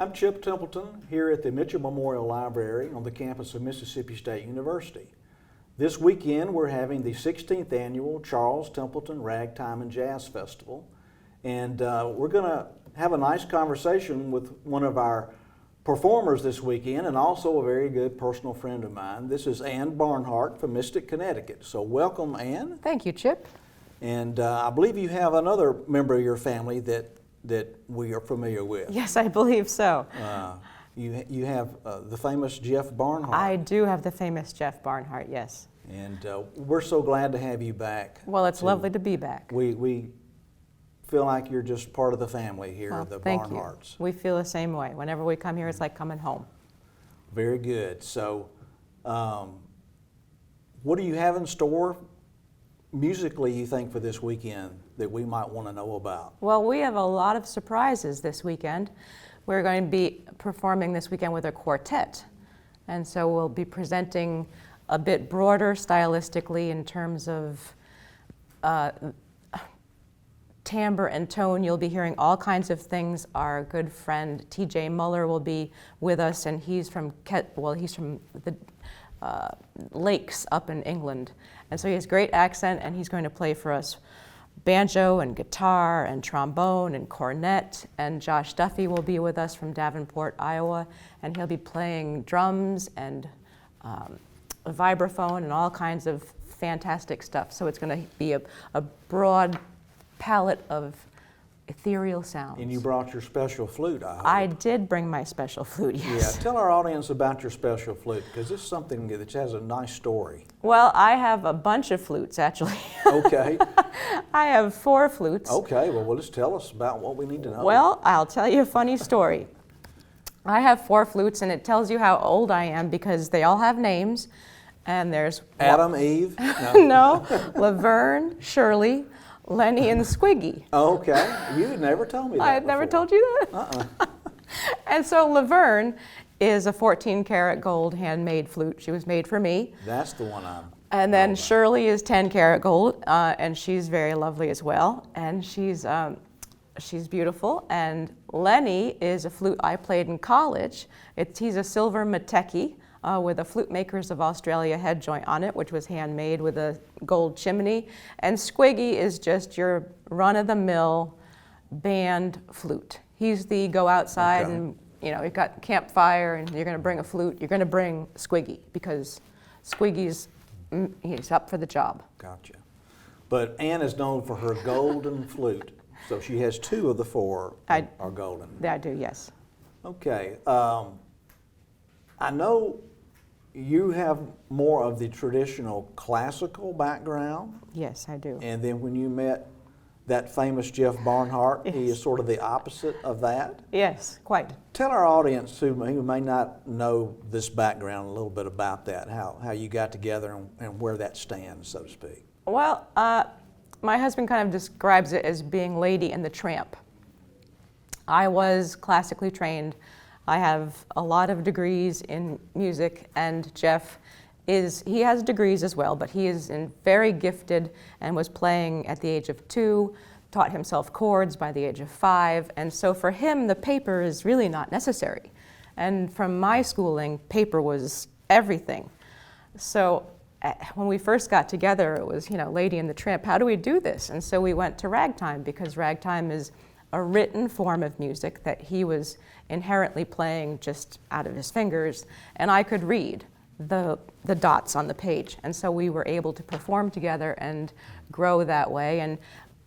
I'm Chip Templeton here at the Mitchell Memorial Library on the campus of Mississippi State University. This weekend we're having the 16th annual Charles Templeton Ragtime and Jazz Festival, and we're going to have a nice conversation with one of our performers this weekend, and also a very good personal friend of mine. This is Barnhart from Mystic, Connecticut. So welcome, Ann. Thank you, Chip. And I believe you have another member of your family that we are familiar with. Yes, I believe so. You have the famous Jeff Barnhart. I do have the famous Jeff Barnhart, yes. And we're so glad to have you back. Well, it's lovely to be back. We feel like you're just part of the family here, the thank Barnharts. You. We feel the same way. Whenever we come here, it's like coming home. Very good. So, what do you have in store musically, you think, for this weekend that we might want to know about? Well, we have a lot of surprises this weekend. We're going to be performing this weekend with a quartet. And so we'll be presenting a bit broader stylistically in terms of timbre and tone. You'll be hearing all kinds of things. Our good friend T.J. Muller will be with us, and he's from the lakes up in England. And so he has great accent, and he's going to play for us banjo and guitar and trombone and cornet. And Josh Duffy will be with us from Davenport, Iowa, and he'll be playing drums and a vibraphone and all kinds of fantastic stuff. So it's going to be a broad palette of ethereal sounds. And you brought your special flute, I hope. I did bring my special flute, yes. Yeah, tell our audience about your special flute, because it's something that has a nice story. Well, I have a bunch of flutes, actually. Okay. I have 4 flutes. Okay, well, just tell us about what we need to know. Well, I'll tell you a funny story. I have 4 flutes, and it tells you how old I am because they all have names. And there's Adam, Eve? No, Laverne, Shirley, Lenny, and Squiggy. Okay, you never told me that I had never told you that? And so Laverne is a 14-karat gold handmade flute. She was made for me. That's the one I'm... And then Shirley is 10-karat gold, and she's very lovely as well. And she's beautiful. And Lenny is a flute I played in college. He's a silver Mateki with a Flute Makers of Australia head joint on it, which was handmade with a gold chimney. And Squiggy is just your run-of-the-mill band flute. He's the go outside and, you've got campfire and you're going to bring a flute. You're going to bring Squiggy because Squiggy's he's up for the job. Gotcha. But Ann is known for her golden flute. So she has 2 of the 4 are golden. I do, yes. Okay. I know you have more of the traditional classical background. Yes, I do. And then when you met that famous Jeff Barnhart, Yes. he is sort of the opposite of that. Yes, quite. Tell our audience who may not know this background a little bit about that, how you got together and where that stands, so to speak. Well, my husband kind of describes it as being Lady and the Tramp. I was classically trained. I have a lot of degrees in music, and Jeff he has degrees as well, but he is very gifted and was playing at the age of 2, taught himself chords by the age of 5, and so for him, the paper is really not necessary. And from my schooling, paper was everything. So when we first got together, it was, Lady and the Tramp, how do we do this? And so we went to Ragtime, because Ragtime is a written form of music that he was inherently playing just out of his fingers, and I could read the dots on the page. And so we were able to perform together and grow that way. And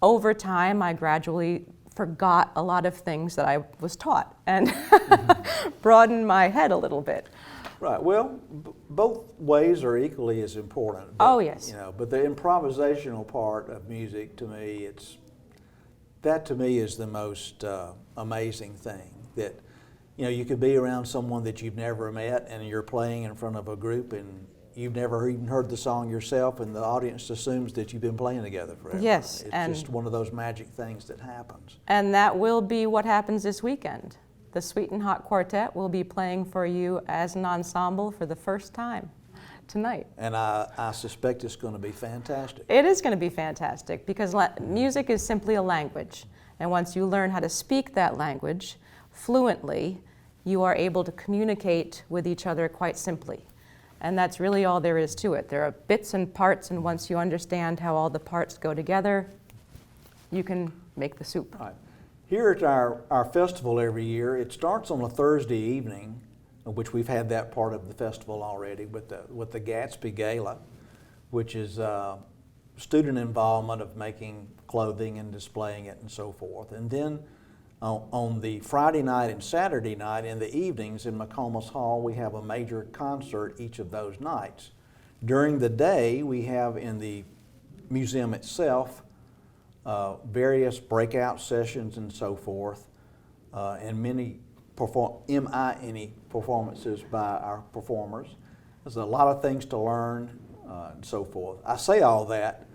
over time, I gradually forgot a lot of things that I was taught and broadened my head a little bit. Right. Well, both ways are equally as important. But, oh, yes. But the improvisational part of music, to me, that to me is the most amazing thing. That you could be around someone that you've never met, and you're playing in front of a group, and you've never even heard the song yourself, and the audience assumes that you've been playing together forever. Yes, it's just one of those magic things that happens. And that will be what happens this weekend. The Sweet and Hot Quartet will be playing for you as an ensemble for the first time tonight. And I suspect it's going to be fantastic. It is going to be fantastic because music is simply a language. And once you learn how to speak that language fluently, you are able to communicate with each other quite simply. And that's really all there is to it. There are bits and parts, and once you understand how all the parts go together, you can make the soup. Right. Here at our festival every year, it starts on a Thursday evening, which we've had that part of the festival already with the Gatsby Gala, which is student involvement of making clothing and displaying it and so forth. And then on the Friday night and Saturday night in the evenings in McComas Hall, we have a major concert each of those nights. During the day, we have in the museum itself various breakout sessions and so forth, and many performances by our performers. There's a lot of things to learn and so forth. I say all that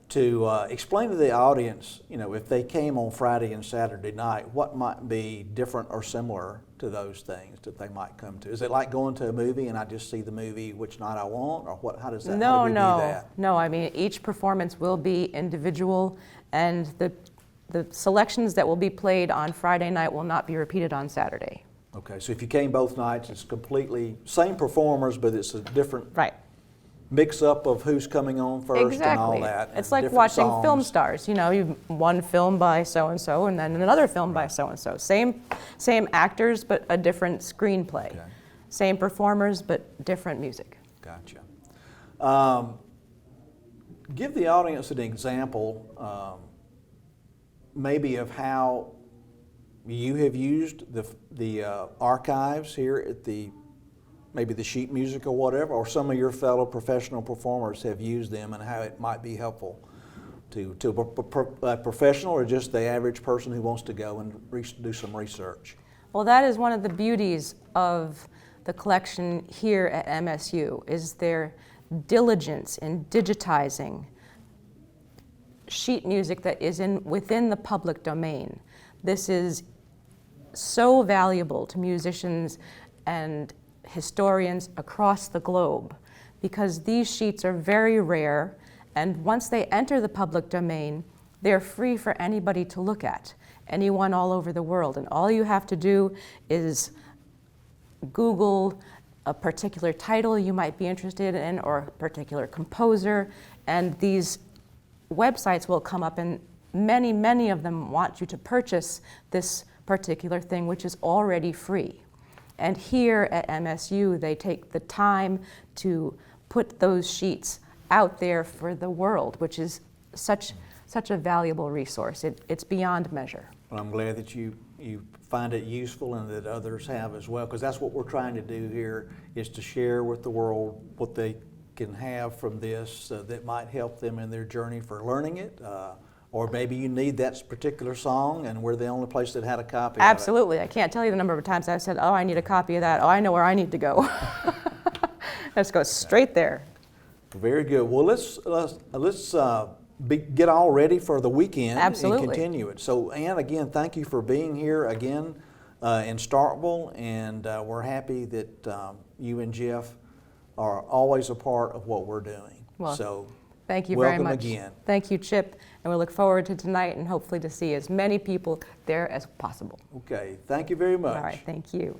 to explain to the audience, if they came on Friday and Saturday night, what might be different or similar to those things that they might come to. Is it like going to a movie and I just see the movie which night I want, or what? How does that? How do we do that? No. I mean, each performance will be individual, and the selections that will be played on Friday night will not be repeated on Saturday. Okay, so if you came both nights, it's completely same performers, but it's a different mix-up of who's coming on first and all that. It's like watching film stars. You one film by so-and-so and then another film by so-and-so. Same actors, but a different screenplay. Okay. Same performers, but different music. Gotcha. Give the audience an example maybe of how you have used the archives here at maybe the sheet music or whatever, or some of your fellow professional performers have used them, and how it might be helpful to a professional or just the average person who wants to go and do some research. Well, that is one of the beauties of the collection here at MSU, is their diligence in digitizing sheet music that is within the public domain. This is so valuable to musicians and historians across the globe, because these sheets are very rare, and once they enter the public domain, they're free for anybody to look at, anyone all over the world. And all you have to do is Google a particular title you might be interested in, or a particular composer, and these websites will come up, and many of them want you to purchase this particular thing, which is already free. And here at MSU, they take the time to put those sheets out there for the world, which is such a valuable resource. It's beyond measure. Well, I'm glad that you find it useful and that others have as well, because that's what we're trying to do here, is to share with the world what they can have from this that might help them in their journey for learning it. Or maybe you need that particular song, and we're the only place that had a copy Absolutely. of it. I can't tell you the number of times I've said, oh, I need a copy of that. Oh, I know where I need to go. Let's go straight there. Very good. Well, let's get all ready for the weekend. Absolutely. And continue it. So, Ann, again, thank you for being here again in Starkville, and we're happy that you and Jeff are always a part of what we're doing. Well, so, thank you very much. Welcome again. Thank you, Chip, and we look forward to tonight and hopefully to see as many people there as possible. Okay, thank you very much. All right, thank you.